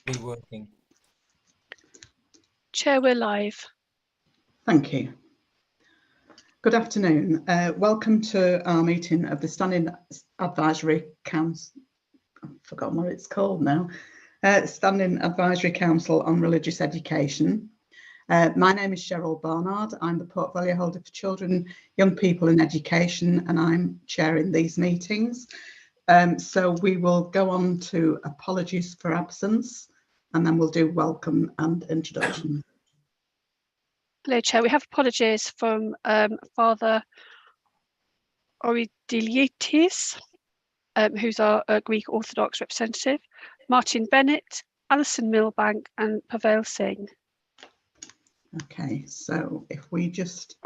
Be working. Chair, we're live. Thank you. Good afternoon. Welcome to our meeting of the Standing Advisory Council. I've forgotten what it's called now. Standing Advisory Council on Religious Education. My name is Cheryl Barnard. I'm the portfolio holder for children, young people in education, and I'm chairing these meetings. So we will go on to apologies for absence, and then we'll do welcome and introduction. Hello, Chair. We have apologies from Father Oridilitis, who's our Greek Orthodox representative, Martin Bennett, Alison Milbank, and Pavel Singh. Okay, so if we just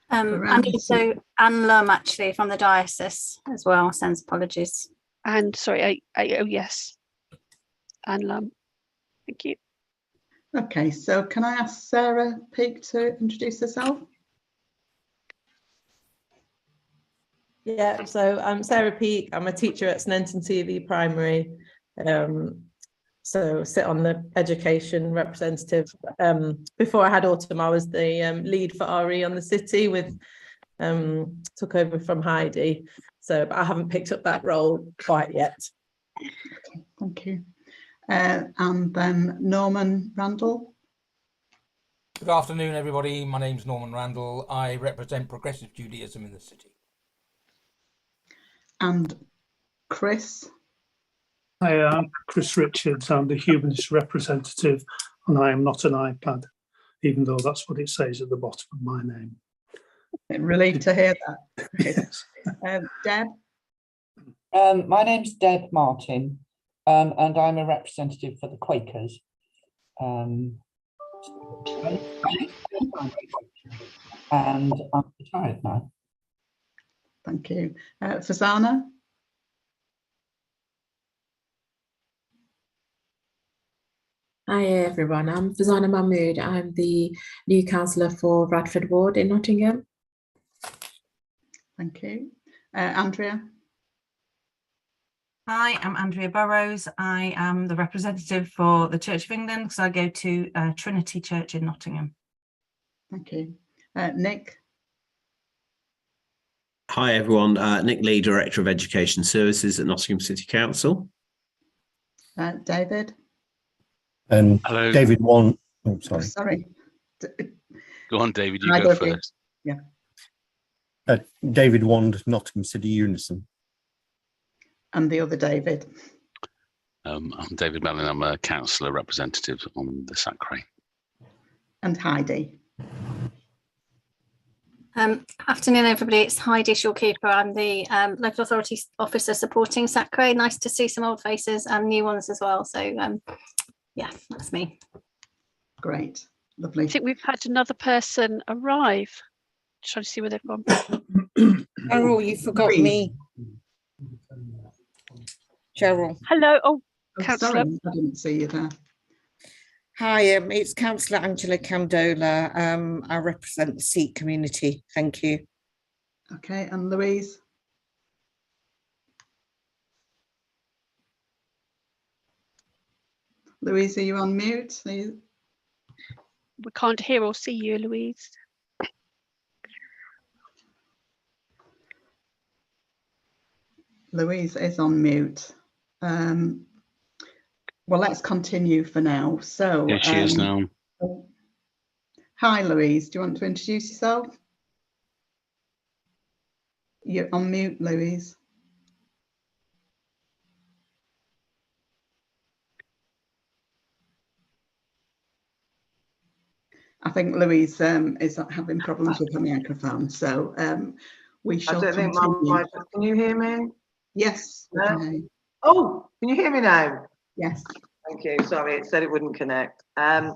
and also Anne Lum, actually, from the diocese as well, sends apologies. And sorry, oh yes, Anne Lum. Thank you. Okay, so can I ask Sarah Peake to introduce herself? Yeah, so I'm Sarah Peake. I'm a teacher at Sneinton TV Primary. So sit on the education representative. Before I had Autumn, I was the lead for RE on the city with took over from Heidi. So but I haven't picked up that role quite yet. Okay, thank you. And then Norman Randall. Good afternoon, everybody. My name's Norman Randall. I represent Progressive Judaism in the city. And Chris. Hi, I'm Chris Richards. I'm the humanist representative, and I am not an iPad, even though that's what it says at the bottom of my name. Relieved to hear that. Yes. Deb. My name's Deb Martin, and I'm a representative for the Quakers. And I'm retired now. Thank you. Fazana. Hi everyone, I'm Fazana Mahmood. I'm the new councillor for Bradford Ward in Nottingham. Thank you. Andrea. Hi, I'm Andrea Burrows. I am the representative for the Church of England because I go to Trinity Church in Nottingham. Thank you. Nick. Hi everyone, Nick Lee, Director of Education Services at Nottingham City Council. David. Hello. David Wand. Oh, sorry. Sorry. Go on, David, you go first. Yeah. David Wand, Nottingham City Unison. And the other David. I'm David Mellon. I'm a councillor representative on the Sacre. And Heidi. Afternoon, everybody. It's Heidi Shawkeeper. I'm the local authority officer supporting Sacre. Nice to see some old faces and new ones as well. So, yeah, that's me. Great, lovely. I think we've had another person arrive. Just trying to see where they've gone. Cheryl, you forgot me. Cheryl. Hello. Oh, Councillor. Sorry, I didn't see you there. Hi, it's Councillor Angela Camdola. I represent the Sikh community. Thank you. Okay, and Louise. Louise, are you on mute? We can't hear or see you, Louise. Louise is on mute. Well, let's continue for now. So, yeah, she is now. Hi, Louise. Do you want to introduce yourself? You're on mute, Louise. I think Louise is having problems with her microphone, so we shall continue. Can you hear me? Yes. Okay. Oh, can you hear me now? Yes. Thank you. Sorry, it said it wouldn't connect. Hi,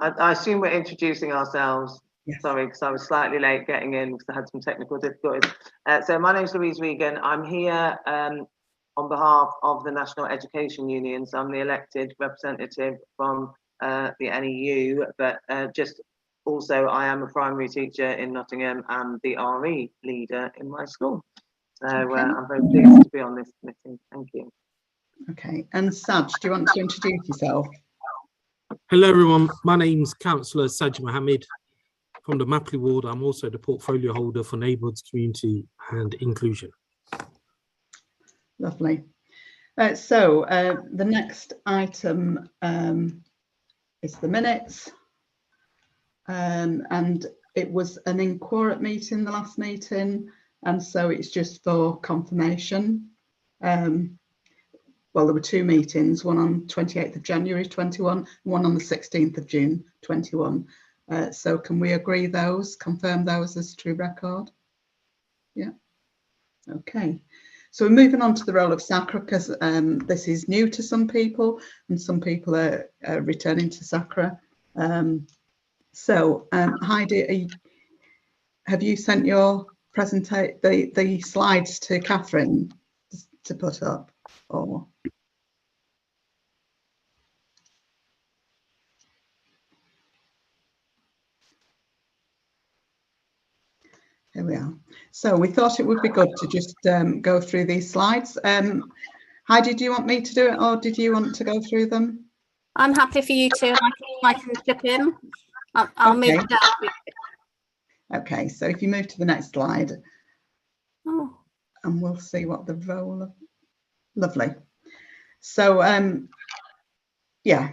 I assume we're introducing ourselves. Yes. Sorry, because I was slightly late getting in because I had some technical difficulties. So my name is Louise Regan. I'm here on behalf of the National Education Union. So I'm the elected representative from the NEU, but just also I am a primary teacher in Nottingham and the RE leader in my school. So I'm very pleased to be on this committee. Thank you. Okay, and Saj, do you want to introduce yourself? Hello everyone, my name's Councillor Saj Mohammed from the Mapley Ward. I'm also the portfolio holder for Neighbourhoods, Community and Inclusion. Lovely. So the next item is the minutes, and it was an in-quorum meeting, the last meeting, and so it's just for confirmation. Well, there were two meetings, one on 28th of January 21, one on the 16th of June 21. So can we agree those, confirm those as true record? Yeah. Okay. So we're moving on to the role of Sacre, because this is new to some people and some people are returning to Sacre. Heidi, have you sent your the slides to Catherine to put up, or? Here we are. So we thought it would be good to just go through these slides. Heidi, do you want me to do it, or did you want to go through them? I'm happy for you to. I can chip in. I'll move it down. Okay, so if you move to the next slide, and we'll see what the role of. Lovely. So yeah,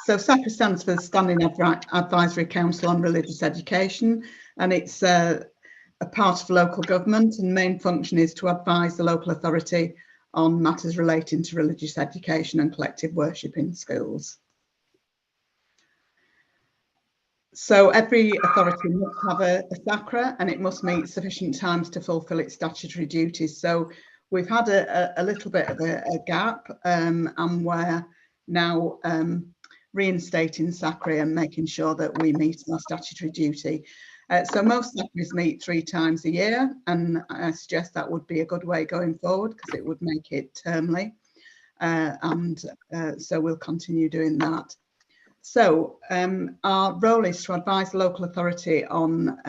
so Sacre stands for the Standing Advisory Council on Religious Education, and it's a part of local government, and main function is to advise the local authority on matters relating to religious education and collective worship in schools. So every authority must have a Sacre, and it must meet sufficient times to fulfil its statutory duties. So we've had a little bit of a gap, and we're now reinstating Sacre and making sure that we meet our statutory duty. So most Sacres meet 3 times a year, and I suggest that would be a good way going forward because it would make it termly, so we'll continue doing that. So our role is to advise the local authority on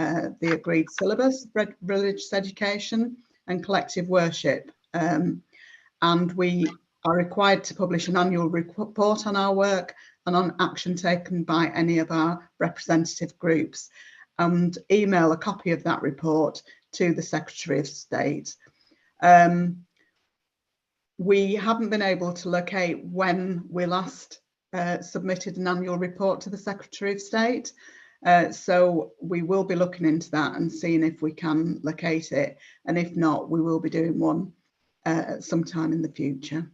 the agreed syllabus, religious education and collective worship, and we are required to publish an annual report on our work and on action taken by any of our representative groups, and email a copy of that report to the Secretary of State. We haven't been able to locate when we last submitted an annual report to the Secretary of State, so we will be looking into that and seeing if we can locate it, and if not, we will be doing one sometime in the future.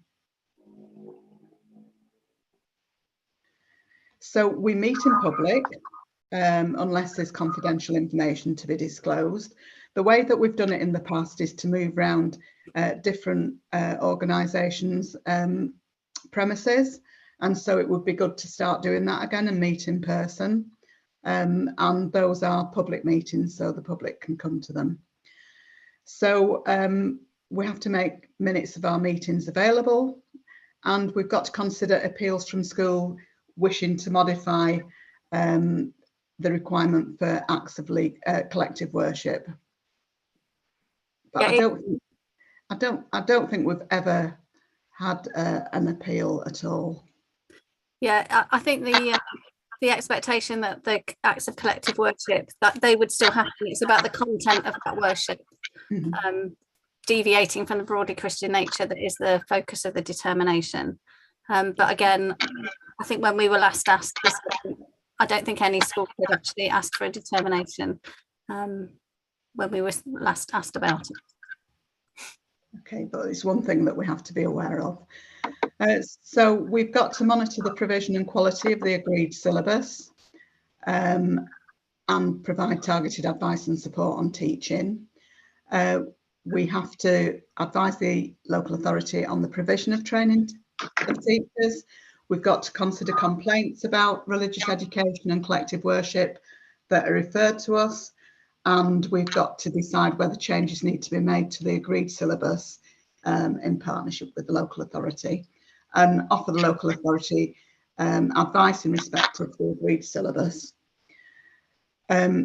So we meet in public, unless there's confidential information to be disclosed. The way that we've done it in the past is to move around different organisations' premises, and so it would be good to start doing that again and meet in person. And those are public meetings, so the public can come to them. So we have to make minutes of our meetings available, and we've got to consider appeals from school wishing to modify the requirement for acts of collective worship. But yeah, I don't think we've ever had an appeal at all. Yeah, I think the expectation that the acts of collective worship, that they would still happen. It's about the content of that worship, deviating from the broader Christian nature that is the focus of the determination. But again, I think when we were last asked this, I don't think any school could actually ask for a determination when we were last asked about it. Okay, but it's one thing that we have to be aware of. So we've got to monitor the provision and quality of the agreed syllabus, and provide targeted advice and support on teaching. We have to advise the local authority on the provision of training of teachers. We've got to consider complaints about religious education and collective worship that are referred to us, and we've got to decide whether changes need to be made to the agreed syllabus in partnership with the local authority, and offer the local authority advice in respect of the agreed syllabus.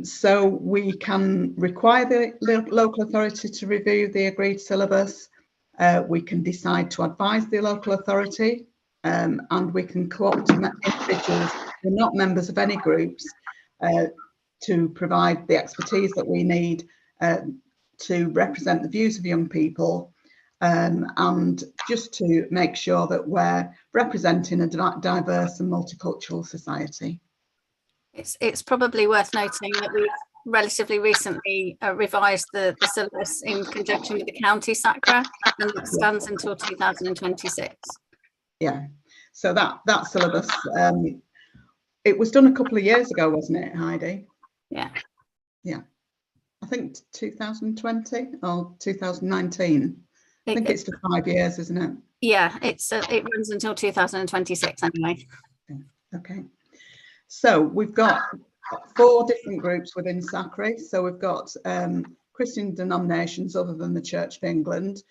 So we can require the local authority to review the agreed syllabus, we can decide to advise the local authority, and we can co-opt individuals who are not members of any groups to provide the expertise that we need to represent the views of young people, and just to make sure that we're representing a diverse and multicultural society. It's probably worth noting that we relatively recently revised the syllabus in conjunction with the county Sacre, and it stands until 2026. Yeah, so that syllabus, it was done a couple of years ago, wasn't it, Heidi? Yeah. Yeah, I think 2020 or 2019. I think it's for 5 years, isn't it? Yeah, it runs until 2026 anyway. Okay, so we've got 4 different groups within Sacre. So we've got Christian denominations other than the Church of England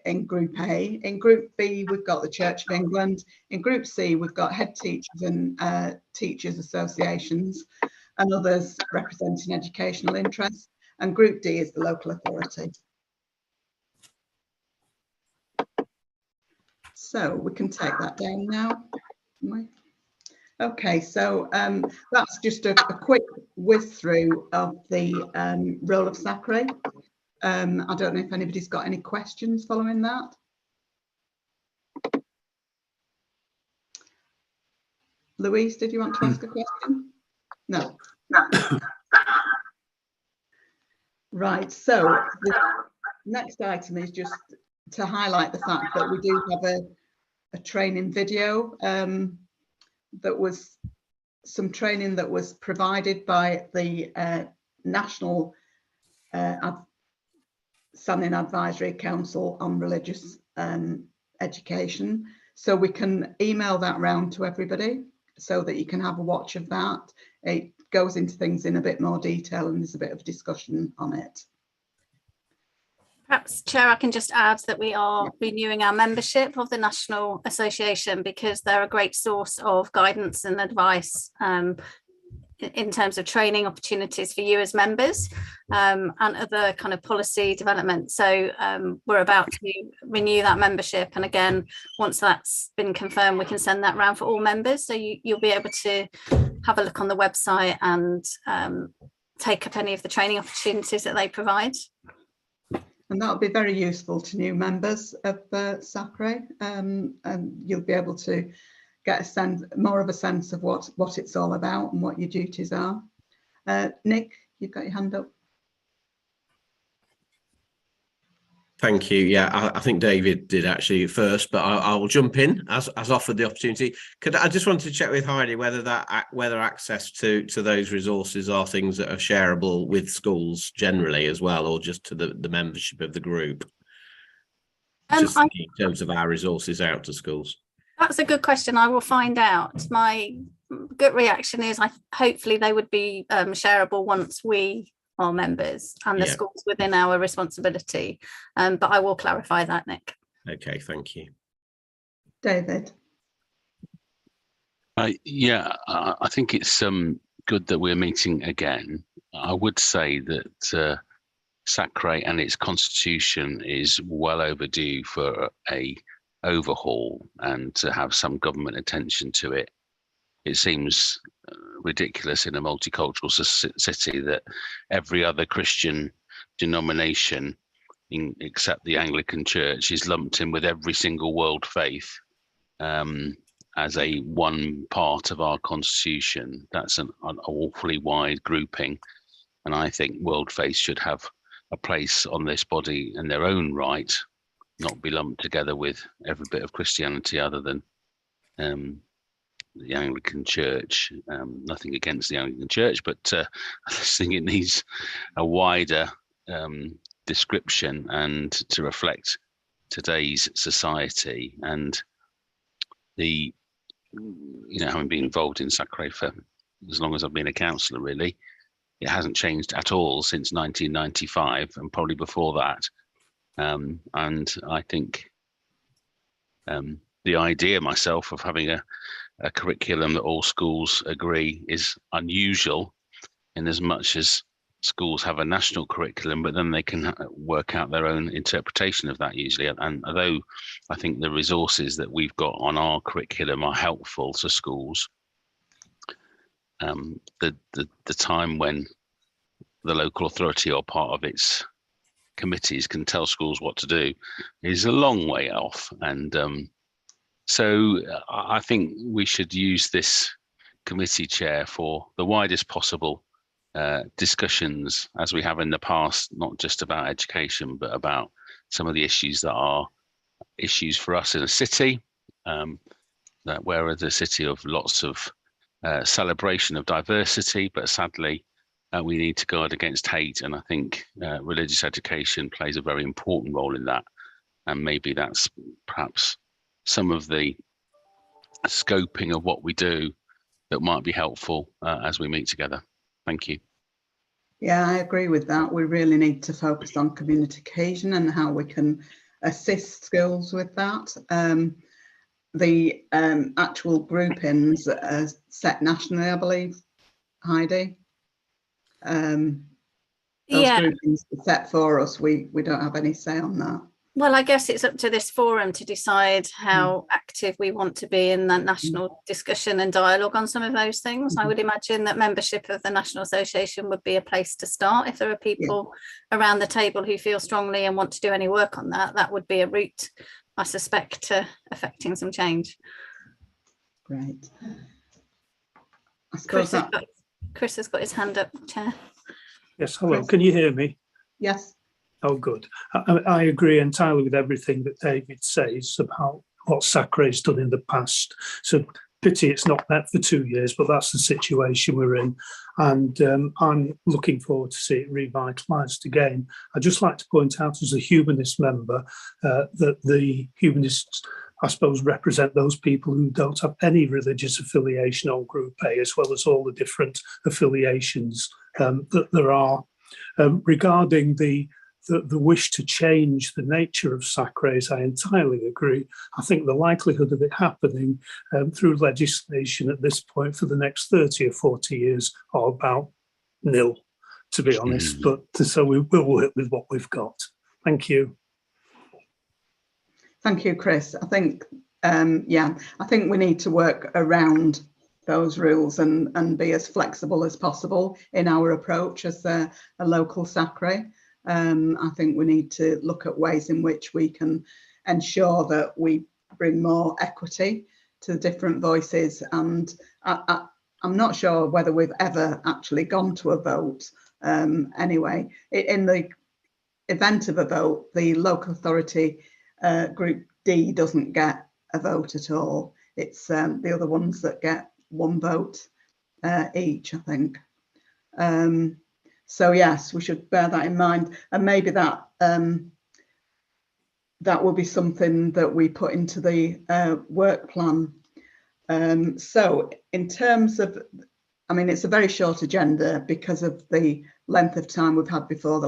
in Group A. In Group B, we've got the Church of England. In Group C, we've got head teachers and teachers associations and others representing educational interests. And Group D is the local authority. So we can take that down now. Okay, so that's just a quick whiz through of the role of Sacre. I don't know if anybody's got any questions following that. Louise, did you want to ask a question? No. Right, so the next item is just to highlight the fact that we do have a training video. That was some training that was provided by the National Standing Advisory Council on Religious Education. So we can email that round to everybody so that you can have a watch of that. It goes into things in a bit more detail and there's a bit of discussion on it. Perhaps, Chair, I can just add that we are renewing our membership of the National Association because they're a great source of guidance and advice in terms of training opportunities for you as members and other kind of policy development. So we're about to renew that membership. And again, once that's been confirmed, we can send that round for all members. So you'll be able to have a look on the website and take up any of the training opportunities that they provide. And that'll be very useful to new members of Sacre, and you'll be able to get more of a sense of what it's all about and what your duties are. Nick, you've got your hand up. Thank you. Yeah, I think David did actually first, but I will jump in as offered the opportunity. I just wanted to check with Heidi whether access to those resources are things that are shareable with schools generally as well, or just to the membership of the group, just in terms of our resources out to schools. That's a good question. I will find out. My gut reaction is hopefully they would be shareable once we are members and the schools within our responsibility. But I will clarify that, Nick. Okay, thank you. David. Yeah, I think it's good that we're meeting again. I would say that Sacre and its constitution is well overdue for a overhaul and to have some government attention to it. It seems ridiculous in a multicultural city that every other Christian denomination, except the Anglican Church, is lumped in with every single world faith as a one part of our constitution. That's an awfully wide grouping, and I think world faith should have a place on this body in their own right, not be lumped together with every bit of Christianity other than the Anglican Church. Nothing against the Anglican Church, but I just think it needs a wider description and to reflect today's society. And having been involved in Sacre for as long as I've been a councillor, really, it hasn't changed at all since 1995 and probably before that. And I think the idea myself of having a curriculum that all schools agree is unusual, in as much as schools have a national curriculum, but then they can work out their own interpretation of that usually. And although I think the resources that we've got on our curriculum are helpful to schools, the time when the local authority or part of its committees can tell schools what to do is a long way off. And so I think we should use this committee chair for the widest possible discussions, as we have in the past, not just about education, but about some of the issues that are issues for us in a city, that we're a city of lots of celebration of diversity, but sadly, we need to guard against hate. And I think religious education plays a very important role in that. And maybe that's perhaps some of the scoping of what we do that might be helpful as we meet together. Thank you. Yeah, I agree with that. We really need to focus on communication and how we can assist schools with that. The actual groupings are set nationally, I believe, Heidi. Those groupings are set for us. We don't have any say on that. Well, I guess it's up to this forum to decide how active we want to be in that national discussion and dialogue on some of those things. I would imagine that membership of the National Association would be a place to start. If there are people around the table who feel strongly and want to do any work on that, that would be a route, I suspect, to affecting some change. Great. I suppose Chris has got his hand up, Chair. Yes, hello, can you hear me? Yes. Oh, good. I agree entirely with everything that David says about what Sacre has done in the past. So pity it's not met for 2 years, but that's the situation we're in. And I'm looking forward to see it revitalised again. I'd just like to point out as a humanist member that the humanists, I suppose, represent those people who don't have any religious affiliation on Group A, as well as all the different affiliations that there are. Regarding the wish to change the nature of Sacres, I entirely agree. I think the likelihood of it happening through legislation at this point for the next 30 or 40 years are about nil, to be honest. But so we will work with what we've got. Thank you. Thank you, Chris. I think, I think we need to work around those rules and be as flexible as possible in our approach as a local Sacre. I think we need to look at ways in which we can ensure that we bring more equity to the different voices. And I'm not sure whether we've ever actually gone to a vote. Anyway, in the event of a vote, the local authority Group D doesn't get a vote at all. It's the other ones that get one vote each, I think. So yes, we should bear that in mind, and maybe that that will be something that we put into the work plan. So in terms of, I mean, it's a very short agenda because of the length of time we've had before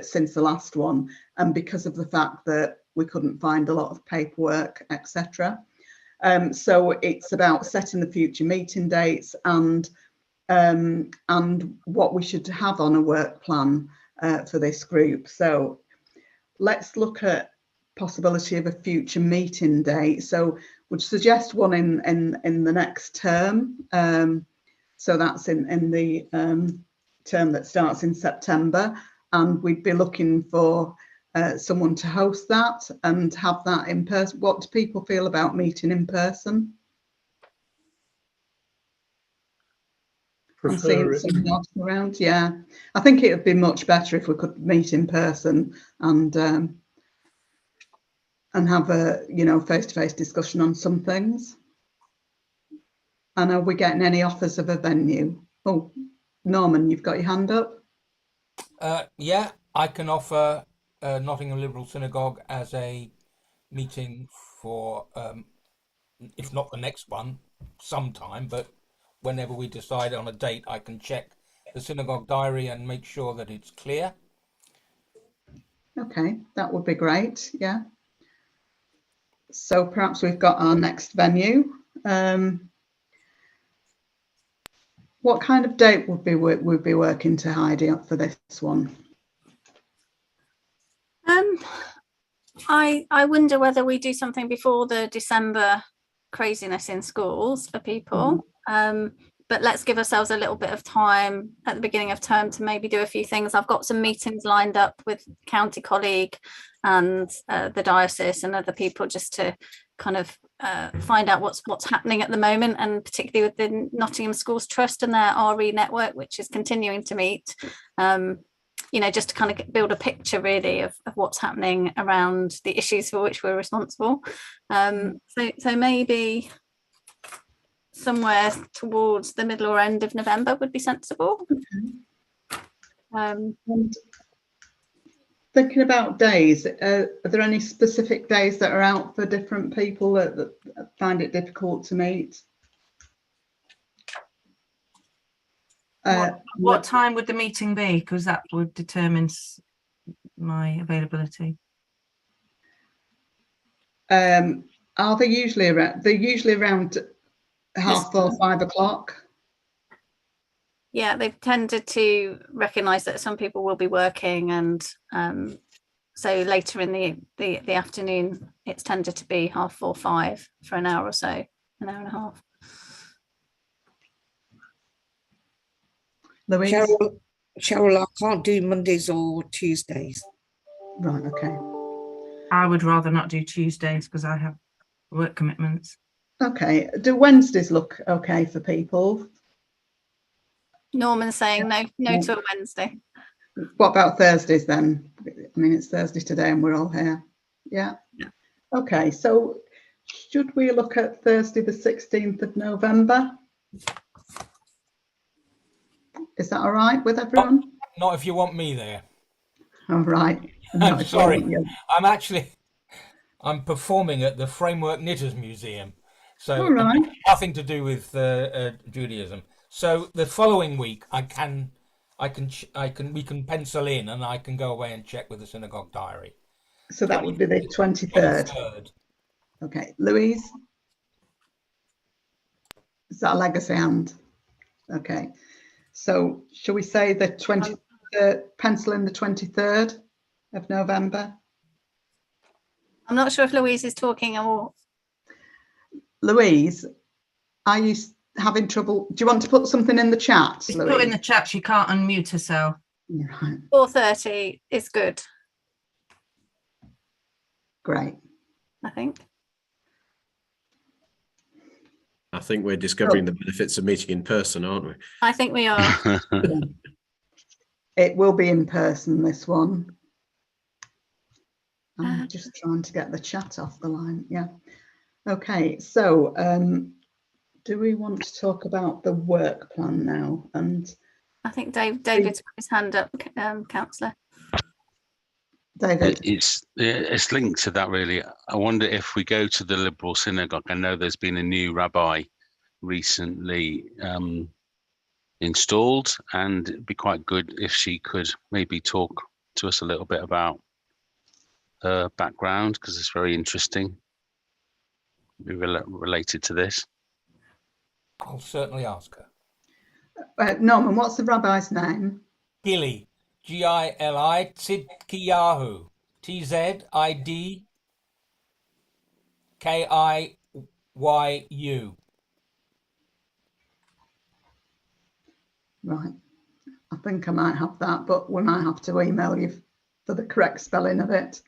since the last one, and because of the fact that we couldn't find a lot of paperwork, etc. So it's about setting the future meeting dates and what we should have on a work plan for this group. So let's look at possibility of a future meeting date. So would suggest one in the next term. So that's in the term that starts in September, and we'd be looking for someone to host that and have that in person. What do people feel about meeting in person? I'm seeing some nods around. Yeah, I think it would be much better if we could meet in person and have a face-to-face discussion on some things. And are we getting any offers of a venue? Oh, Norman, you've got your hand up. Yeah, I can offer Nottingham Liberal Synagogue as a meeting for, if not the next one, sometime, but whenever we decide on a date, I can check the synagogue diary and make sure that it's clear. Okay, that would be great. Yeah. So perhaps we've got our next venue. What kind of date would be working to Heidi up for this one? I wonder whether we do something before the December craziness in schools for people. But let's give ourselves a little bit of time at the beginning of term to maybe do a few things. I've got some meetings lined up with county colleague and the diocese and other people, just to kind of find out what's happening at the moment, and particularly with the Nottingham Schools Trust and their RE network, which is continuing to meet. You know, just to kind of build a picture really of what's happening around the issues for which we're responsible. So maybe somewhere towards the middle or end of November would be sensible. And thinking about days, are there any specific days that are out for different people that find it difficult to meet? What time would the meeting be? Because that would determine my availability. Are they usually around? They're usually around 4:30, 5 o'clock. Yeah, they've tended to recognise that some people will be working, and so later in the afternoon, it's tended to be 4:30, 5 for an hour or so, an hour and a half. Louise? Cheryl, I can't do Mondays or Tuesdays. Right, okay. I would rather not do Tuesdays because I have work commitments. Okay, do Wednesdays look okay for people? Norman's saying no to a Wednesday. What about Thursdays then? I mean, it's Thursday today and we're all here. Yeah. Okay, so should we look at Thursday the 16th of November? Is that all right with everyone? Not if you want me there. All right. I'm sorry. I'm performing at the Framework Knitters Museum, so all right. nothing to do with Judaism. So the following week, we can pencil in, and I can go away and check with the synagogue diary. So that would be the 23rd. Okay, Louise? Is that a legacy hand? Okay. So shall we say the 23rd, pencil in the 23rd of November? I'm not sure if Louise is talking or... Louise, are you having trouble? Do you want to put something in the chat, She's Louise? put in the chat she can't unmute herself. Right. 4:30 is good. Great. I think. I think we're discovering the benefits of meeting in person, aren't we? I think we are. It will be in person, this one. I'm just trying to get the chat off the line. Yeah. Okay, so do we want to talk about the work plan now? And I think David's got his hand up, Councillor. David. It's linked to that, really. I wonder if we go to the Liberal Synagogue. I know there's been a new rabbi recently installed, and it'd be quite good if she could maybe talk to us a little bit about her background, because it's very interesting. Be related to this. I'll certainly ask her. Norman, what's the rabbi's name? Gili, Gili, Tzidkiyahu, Tzidkiyu. Right. I think I might have that, but we might have to email you for the correct spelling of it.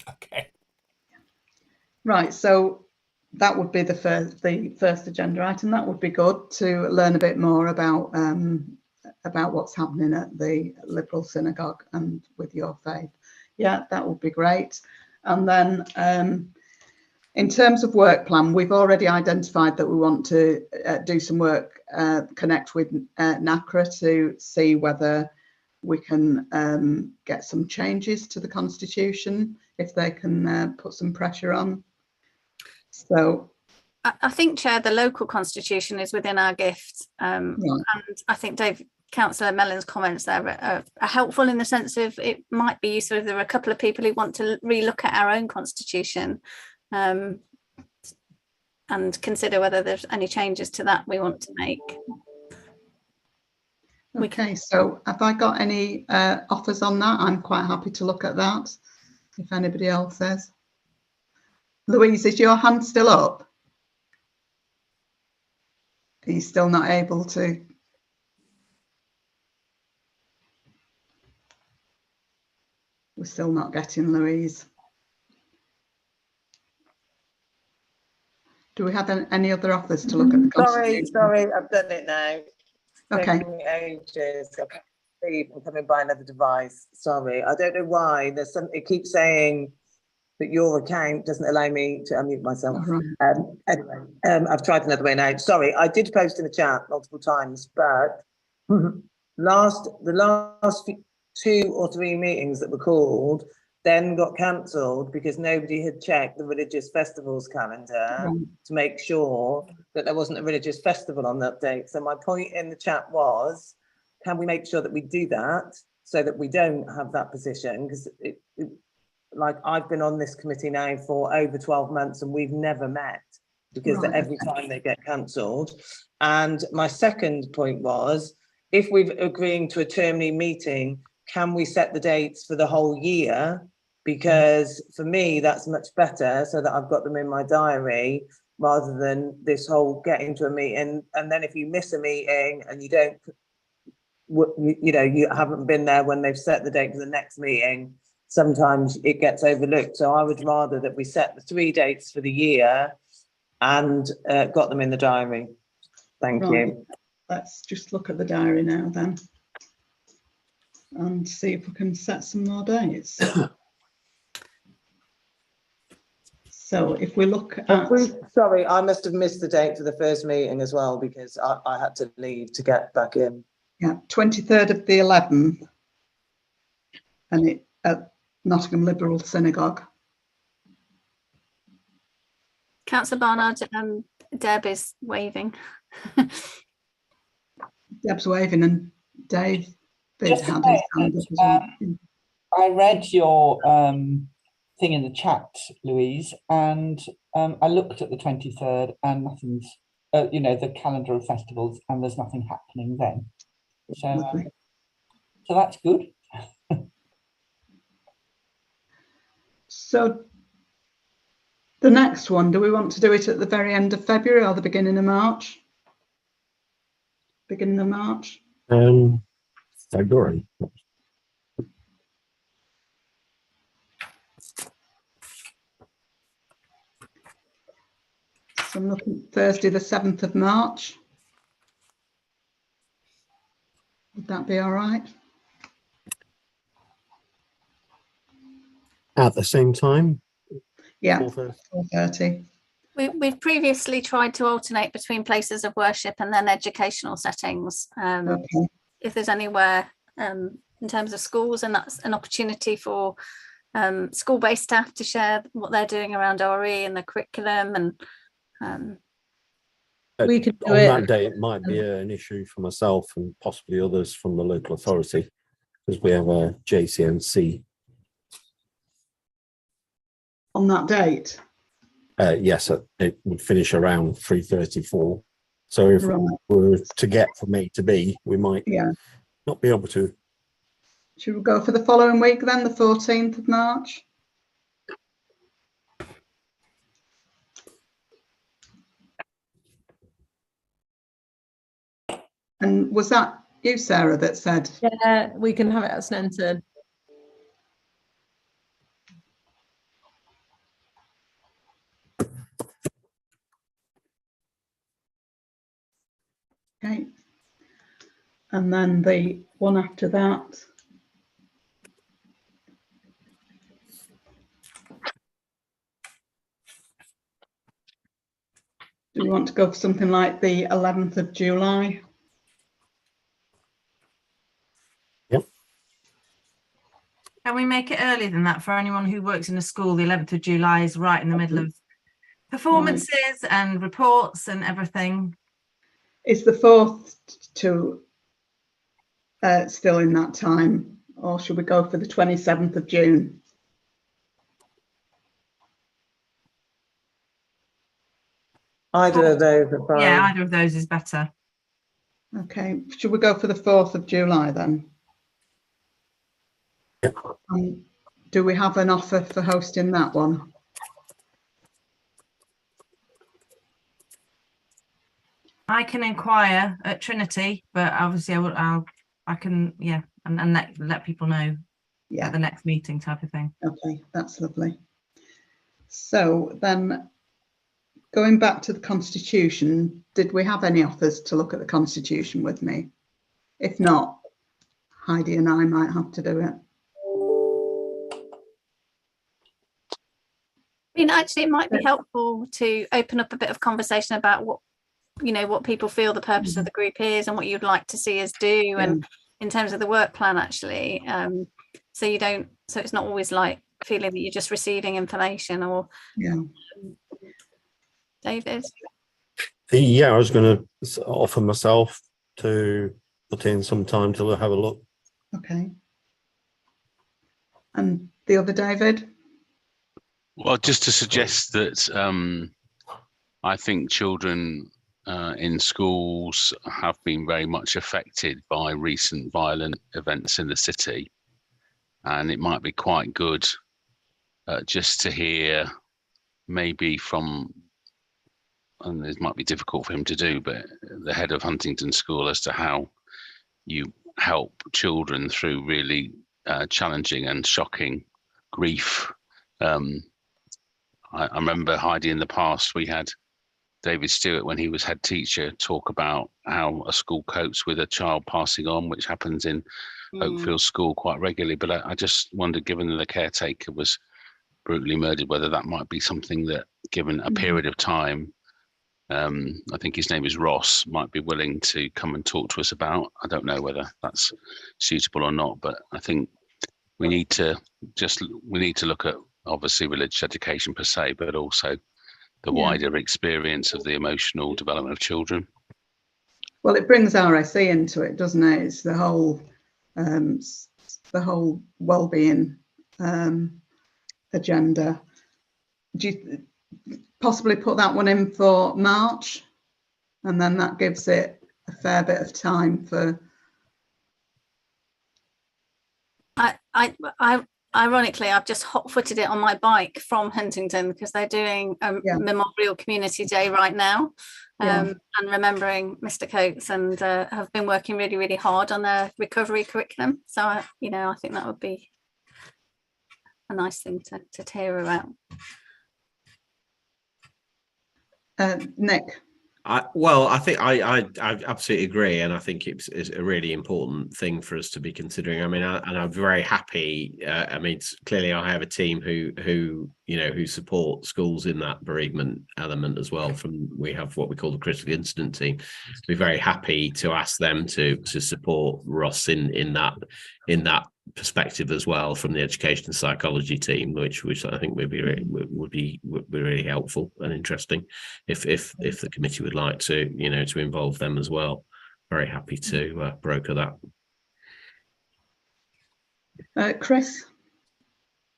Okay. Right, so that would be the first agenda item. That would be good to learn a bit more about what's happening at the Liberal Synagogue and with your faith. Yeah, that would be great. And then in terms of work plan, we've already identified that we want to do some work, connect with Sacre to see whether we can get some changes to the Constitution, if they can put some pressure on. So I think, Chair, the local constitution is within our gift. And I think Councillor Mellon's comments there are helpful in the sense of it might be useful if there are a couple of people who want to relook at our own constitution. and consider whether there's any changes to that we want to make. Okay, so have I got any offers on that? I'm quite happy to look at that, if anybody else is. Louise, is your hand still up? Are you still not able to? We're still not getting Louise. Do we have any other offers to look at the constitution? Sorry, I've done it now. Okay. Taking ages. I can't believe I'm coming by another device. Sorry, I don't know why. There's some. It keeps saying that your account doesn't allow me to unmute myself. Anyway, I've tried another way now. Sorry, I did post in the chat multiple times, but the last 2 or 3 meetings that were called then got cancelled because nobody had checked the religious festivals calendar to make sure that there wasn't a religious festival on the update. So my point in the chat was, can we make sure that we do that so that we don't have that position? Because like I've been on this committee now for over 12 months and we've never met because every time they get cancelled. And my second point was, if we're agreeing to a termly meeting, can we set the dates for the whole year? Because for me, that's much better so that I've got them in my diary rather than this whole getting to a meeting. And then if you miss a meeting and you don't, you haven't been there when they've set the date for the next meeting, sometimes it gets overlooked. So I would rather that we set the 3 dates for the year and got them in the diary. Thank you. Let's just look at the diary now then and see if we can set some more dates. So if we look at... Sorry, I must have missed the date for the first meeting as well because I had to leave to get back in. Yeah, 23rd of the 11th, and it at Nottingham Liberal Synagogue. Councillor Barnard, Deb is waving. Deb's waving and Dave Just had his hand up as well. I read your thing in the chat, Louise, and I looked at the 23rd and nothing's, the calendar of festivals, and there's nothing happening then. So, so that's good. So the next one, do we want to do it at the very end of February or the beginning of March? Beginning of March? February. So I'm looking at Thursday, the 7th of March. Would that be all right? At the same time? Yeah, 4:30. We've previously tried to alternate between places of worship and then educational settings. If there's anywhere in terms of schools, and that's an opportunity for school-based staff to share what they're doing around RE and the curriculum, and we could do on it. that day. It might be an issue for myself and possibly others from the local authority because we have a JCNC. On that date? Yes, it would finish around 3:34. So if we were to get from A to B, we might not be able to. Should we go for the following week then, the 14th of March? And was that you, Sarah, that said? Yeah, we can have it at Sneinton. Okay. And then the one after that. Do we want to go for something like the 11th of July? Yep. Can we make it earlier than that for anyone who works in a school? The 11th of July is right in the middle of performances and reports and everything. Is the 4th to still in that time, or should we go for the 27th of June? Either of those are fine. Yeah, either of those is better. Okay, should we go for the 4th of July then? Do we have an offer for hosting that one? I can inquire at Trinity, but obviously I can, yeah, and let people know at the next meeting type of thing. Okay, that's lovely. So then, going back to the Constitution, did we have any offers to look at the Constitution with me? If not, Heidi and I might have to do it. I mean, actually, it might be helpful to open up a bit of conversation about what, you know, what people feel the purpose of the group is and what you'd like to see us do, and in terms of the work plan, actually. So you don't, so it's not always like feeling that you're just receiving information. Or David? Yeah, I was going to offer myself to put in some time to have a look. Okay. And the other David? Well, just to suggest that I think children in schools have been very much affected by recent violent events in the city, and it might be quite good just to hear maybe from, and it might be difficult for him to do, but the head of Huntington School, as to how you help children through really challenging and shocking grief. I remember, Heidi, in the past we had David Stewart, when he was head teacher, talk about how a school copes with a child passing on, which happens in Oakfield School quite regularly. But I just wondered, given that the caretaker was brutally murdered, whether that might be something that, given a period of time, I think his name is Ross, might be willing to come and talk to us about. I don't know whether that's suitable or not, but I think we need to look at, obviously, religious education per se, but also the wider experience of the emotional development of children. Well, it brings RSE into it, doesn't it? It's the whole well-being agenda. Do you possibly put that one in for March, and then that gives it a fair bit of time for? Ironically, I've just hot-footed it on my bike from Huntington, because they're doing a Memorial Community Day right now, and remembering Mr. Coates, and have been working really, really hard on their recovery curriculum. So, I think that would be a nice thing to hear about. Nick? I think I absolutely agree, and I think it's a really important thing for us to be considering. I mean, and I'm very happy. I mean, clearly, I have a team who support schools in that bereavement element as well. We have what we call the critical incident team. We're very happy to ask them to support Ross in that perspective as well, from the education and psychology team, which I think would be really helpful and interesting if the committee would like to involve them as well. Very happy to broker that. Chris?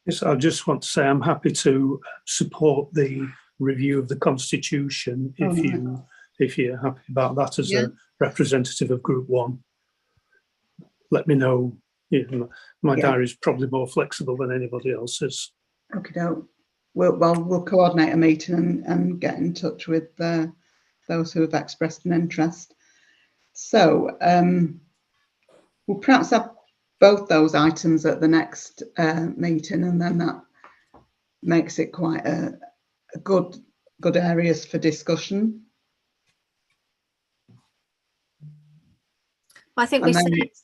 Yes, I just want to say I'm happy to support the review of the Constitution if you're happy about that as a representative of Group 1. Let me know. My diary is probably more flexible than anybody else's. Okay, we'll coordinate a meeting and get in touch with those who have expressed an interest. So we'll perhaps have both those items at the next meeting, and then that makes it quite a good areas for discussion. I think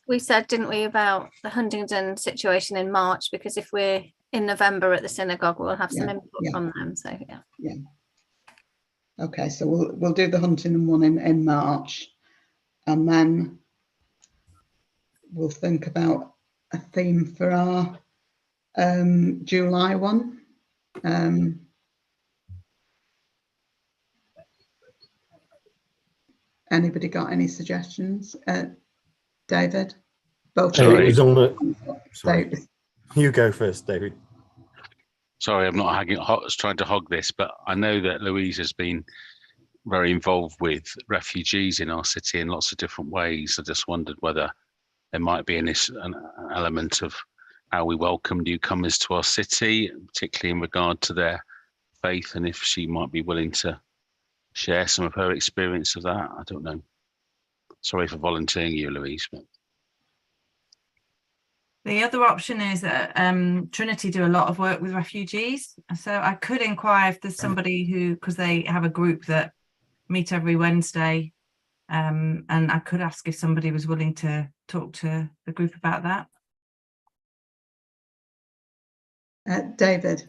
we said, didn't we, about the Huntington situation in March, because if we're in November at the synagogue, we'll have some input from them. So yeah. Okay, so we'll do the Huntington one in March, and then we'll think about a theme for our July one. Anybody got any suggestions? David? Both. It was on the. Sorry. You go first, David. Sorry, I'm not trying to hog this, but I know that Louise has been very involved with refugees in our city in lots of different ways. I just wondered whether there might be an element of how we welcome newcomers to our city, particularly in regard to their faith, and if she might be willing to share some of her experience of that. I don't know. Sorry for volunteering you, Louise. But the other option is that Trinity do a lot of work with refugees. So I could inquire if there's somebody who, because they have a group that meet every Wednesday, and I could ask if somebody was willing to talk to the group about that. David.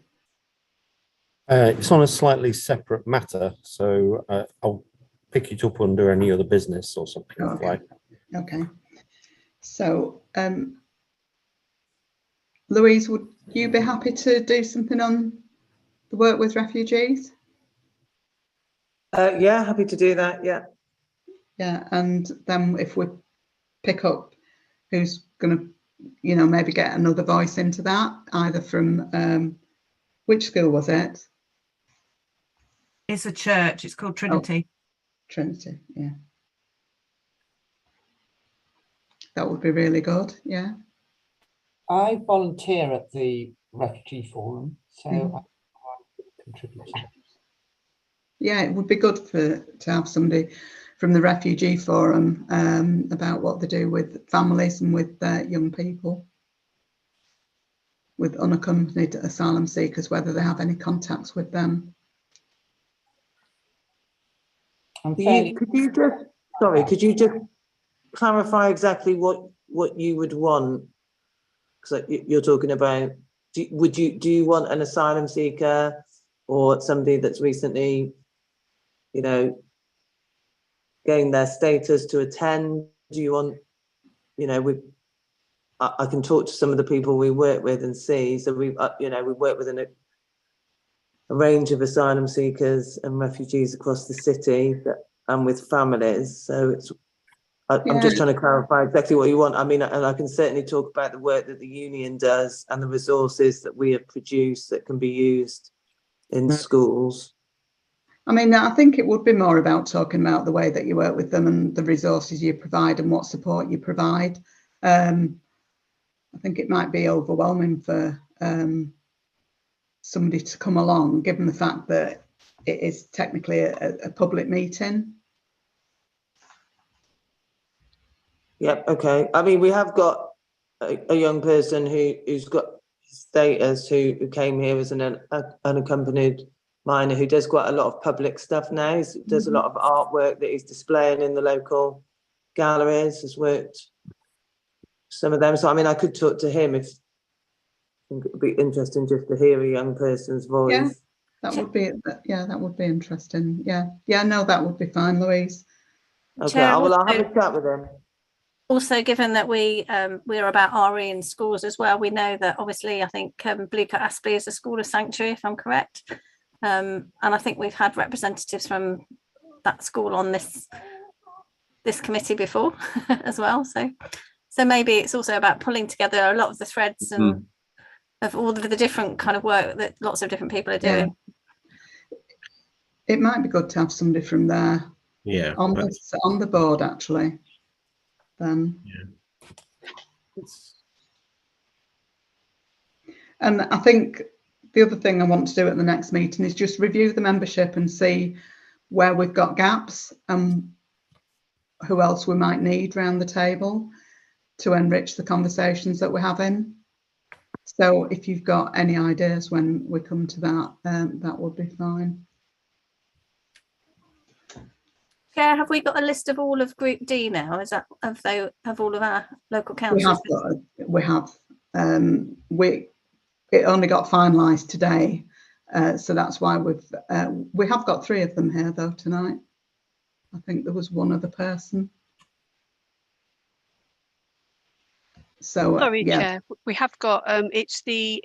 It's on a slightly separate matter, so I'll pick it up under any other business or something. Okay. Like. Okay. So, Louise, would you be happy to do something on the work with refugees? Yeah, happy to do that. Yeah. Yeah, and then if we pick up who's going to, you know, maybe get another voice into that, either from which school was it? It's a church. It's called Trinity. Oh, Trinity, yeah. That would be really good, yeah. I volunteer at the Refugee Forum, so I can contribute. Yeah, it would be good to have somebody from the Refugee Forum about what they do with families and with young people, with unaccompanied asylum seekers, whether they have any contacts with them. Could you just clarify exactly what you would want? Because you're talking about, do you want an asylum seeker or somebody that's recently, you know, gained their status to attend? Do you want, you know, I can talk to some of the people we work with and see. So we, you know, we work with a range of asylum seekers and refugees across the city and with families. So I'm just trying to clarify exactly what you want. I mean, and I can certainly talk about the work that the union does and the resources that we have produced that can be used in schools. I mean, I think it would be more about talking about the way that you work with them and the resources you provide and what support you provide. I think it might be overwhelming for somebody to come along, given the fact that it is technically a public meeting. Yep. Okay. I mean, we have got a young person who's got status who came here as an unaccompanied minor who does quite a lot of public stuff now. He does a lot of artwork that he's displaying in the local galleries. Has worked some of them. So I mean, I could talk to him if I think it would be interesting just to hear a young person's voice. Yeah, that would be interesting. Yeah, no, that would be fine, Louise. Okay, I'll have a chat with him. Also, given that we're about RE in schools as well, we know that obviously I think Bluecoat Aspley is a school of sanctuary, if I'm correct. And I think we've had representatives from that school on this committee before as well. So maybe it's also about pulling together a lot of the threads and of all of the different kind of work that lots of different people are doing. Yeah. It might be good to have somebody from there. Yeah. On the board actually. Then. Yeah. And I think the other thing I want to do at the next meeting is just review the membership and see where we've got gaps and who else we might need around the table to enrich the conversations that we're having. So if you've got any ideas when we come to that, that would be fine. Yeah, have we got a list of all of Group D now? Is that have all of our local councils? We have. It only got finalised today, so that's why we have got 3 of them here though tonight. I think there was one other person. So sorry, yeah. Chair, we have got it's the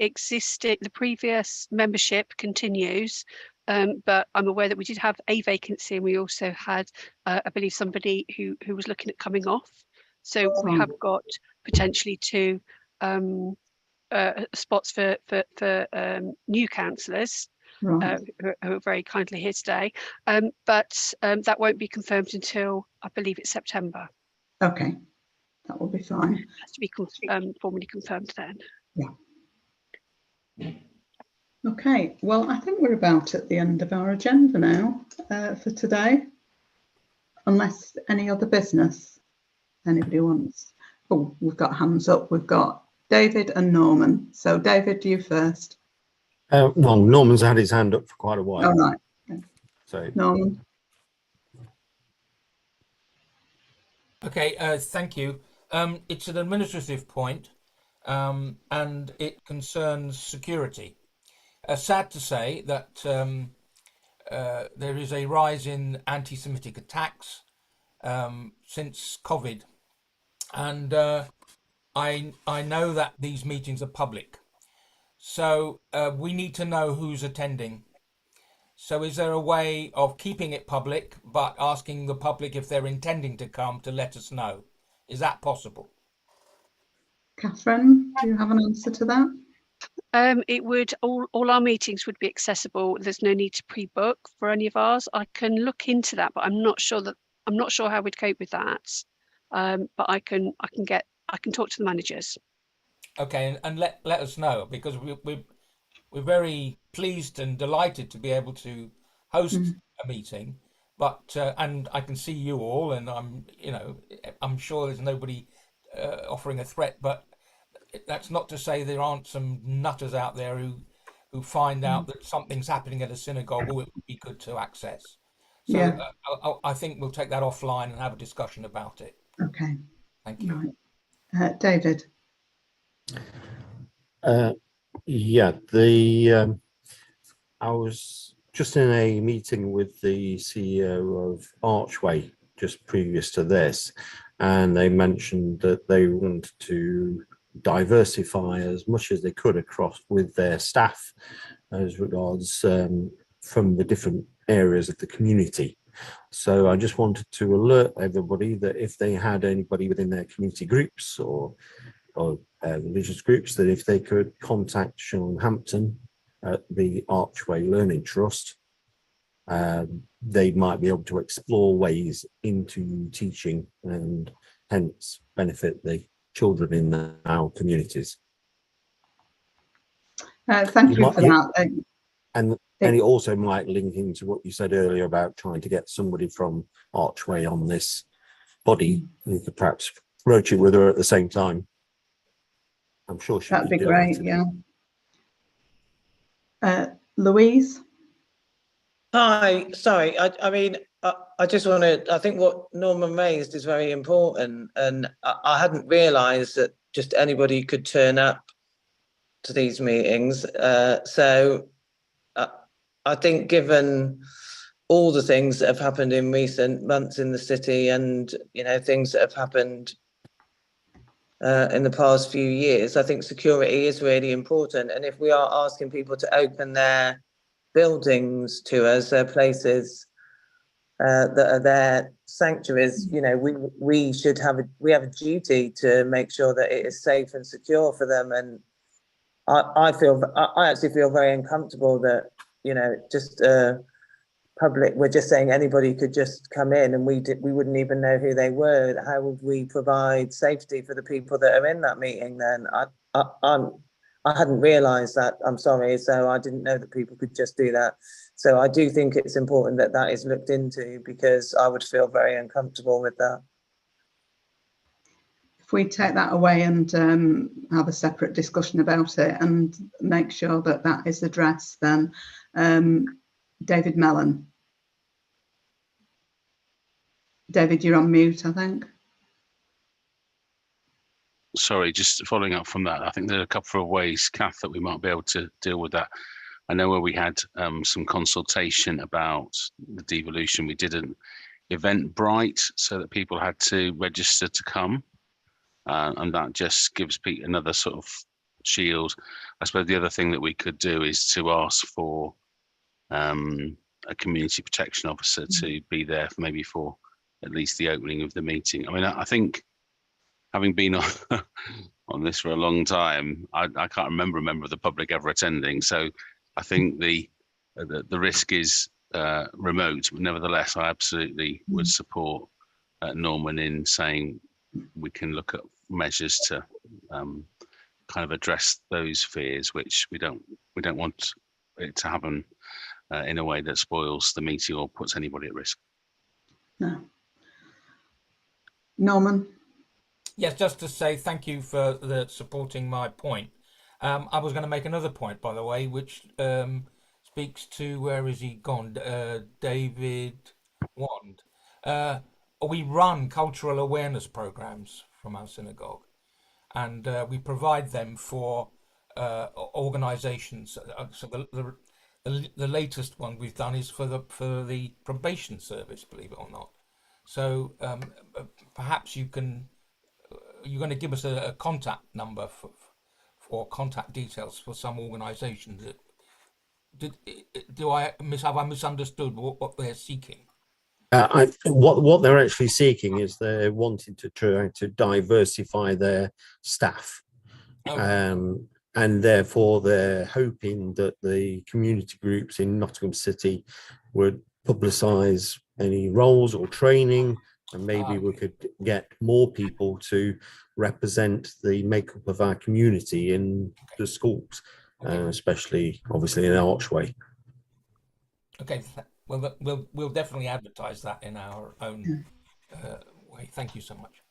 previous membership continues, but I'm aware that we did have a vacancy and we also had I believe somebody who was looking at coming off, so we have got potentially 2 spots for new councillors. Right. who are very kindly here today. But that won't be confirmed until I believe it's September. Okay, that will be fine. It has to be formally confirmed then. Yeah. Okay, well, I think we're about at the end of our agenda now for today, unless any other business anybody wants. Oh, we've got hands up. We've got David and Norman. So David, you first. Well, Norman's had his hand up for quite a while. All right. So Norman. Okay, thank you. It's an administrative point, and it concerns security. Sad to say that there is a rise in anti-Semitic attacks since COVID, and I know that these meetings are public, so we need to know who's attending. So is there a way of keeping it public but asking the public if they're intending to come to let us know? Is that possible? Catherine, do you have an answer to that? It would all our meetings would be accessible. There's no need to pre-book for any of ours. I can look into that, but I'm not sure how we'd cope with that. But I can talk to the managers. Okay, and let us know, because we're very pleased and delighted to be able to host a meeting, but and I can see you all, and I'm sure there's nobody offering a threat, but that's not to say there aren't some nutters out there who find out that something's happening at a synagogue, or it would be good to access. So Yeah. I think we'll take that offline and have a discussion about it. Okay. Thank you. Right. David. yeah, I was just in a meeting with the CEO of Archway just previous to this, and they mentioned that they wanted to diversify as much as they could across with their staff as regards from the different areas of the community. So I just wanted to alert everybody that if they had anybody within their community groups or religious groups, that if they could contact Sean Hampton at the Archway Learning Trust, they might be able to explore ways into teaching and hence benefit the children in our communities. Thank you for that. And it also might link into what you said earlier about trying to get somebody from Archway on this body. You could perhaps broach it with her at the same time. I'm sure she'd that'd be great. Yeah. Louise. Hi. Sorry. I mean, I just want to. I think what Norman raised is very important, and I hadn't realised that just anybody could turn up to these meetings. So I think, given all the things that have happened in recent months in the city, and things that have happened in the past few years, I think security is really important. And if we are asking people to open their buildings to us, their places that are their sanctuaries, we should have a duty to make sure that it is safe and secure for them. And I actually feel very uncomfortable that just public, we're just saying anybody could just come in, and we wouldn't even know who they were. How would we provide safety for the people that are in that meeting then? I hadn't realised that, I'm sorry, so I didn't know that people could just do that. So I do think it's important that that is looked into, because I would feel very uncomfortable with that. If we take that away and have a separate discussion about it and make sure that that is addressed, then David Mellon. David, you're on mute, I think. Sorry, just following up from that, I think there are a couple of ways, Kath, that we might be able to deal with that. I know where we had some consultation about the devolution, we did an Eventbrite so that people had to register to come, and that just gives people another sort of shield. I suppose the other thing that we could do is to ask for a community protection officer to be there for maybe for at least the opening of the meeting. I mean, I think, having been on this for a long time, I can't remember a member of the public ever attending. So I think the the risk is remote, but nevertheless, I absolutely would support Norman in saying we can look at measures to kind of address those fears, which we don't want it to happen in a way that spoils the meeting or puts anybody at risk. No. Norman? Yes, just to say thank you for supporting my point. I was going to make another point, by the way, which speaks to, where is he gone? David Wand. We run cultural awareness programs from our synagogue, and we provide them for organisations. So the latest one we've done is for the probation service, believe it or not. So perhaps you're going to give us a contact number or contact details for some organisations. Have I misunderstood what they're seeking? What they're actually seeking is they're wanting to try to diversify their staff. And therefore they're hoping that the community groups in Nottingham City would publicise any roles or training, and maybe we could get more people to represent the makeup of our community in the schools, especially obviously in Archway. Okay, well, we'll definitely advertise that in our own way. Thank you so much.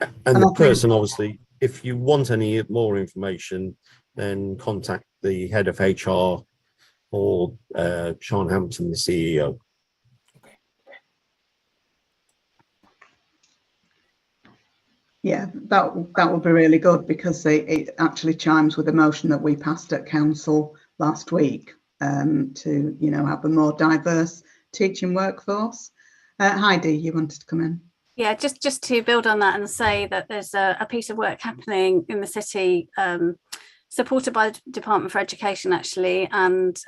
And the person, obviously, if you want any more information, then contact the head of HR or Sean Hampton, the CEO. Yeah, that would be really good, because it actually chimes with the motion that we passed at council last week to, you know, have a more diverse teaching workforce. Heidi, you wanted to come in? Yeah, just to build on that and say that there's a piece of work happening in the city, supported by the Department for Education, actually, and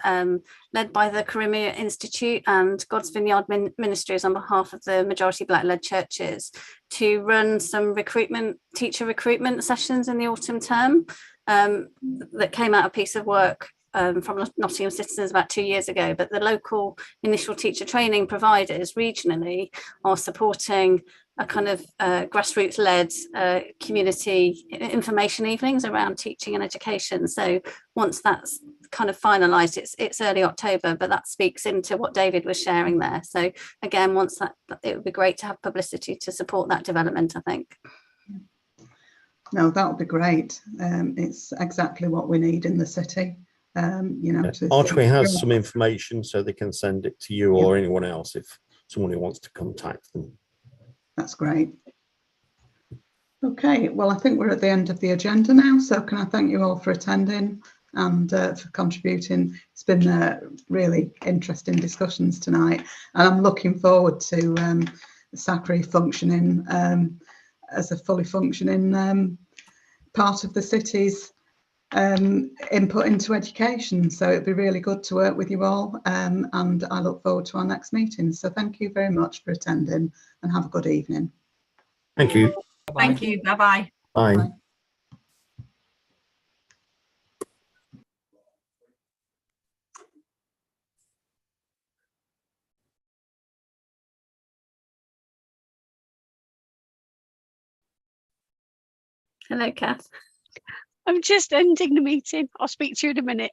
led by the Karimia Institute and God's Vineyard Ministries on behalf of the majority Black-led churches, to run some teacher recruitment sessions in the autumn term. That came out a piece of work from Nottingham Citizens about 2 years ago, but the local initial teacher training providers regionally are supporting a kind of grassroots-led community information evenings around teaching and education. So once that's kind of finalised, it's early October, but that speaks into what David was sharing there. So again, once that, it would be great to have publicity to support that development, I think. No, that would be great. It's exactly what we need in the city. You know, Archway has some information, so they can send it to you or anyone else if someone who wants to contact them. That's great. Okay, well, I think we're at the end of the agenda now, so can I thank you all for attending and for contributing. It's been really interesting discussions tonight, and I'm looking forward to Sacre functioning as a fully functioning part of the city's input into education. So it'd be really good to work with you all, and I look forward to our next meeting. So thank you very much for attending, and have a good evening. Thank you. Thank you. Bye-bye. Bye. Bye. Hello, Kath. I'm just ending the meeting. I'll speak to you in a minute.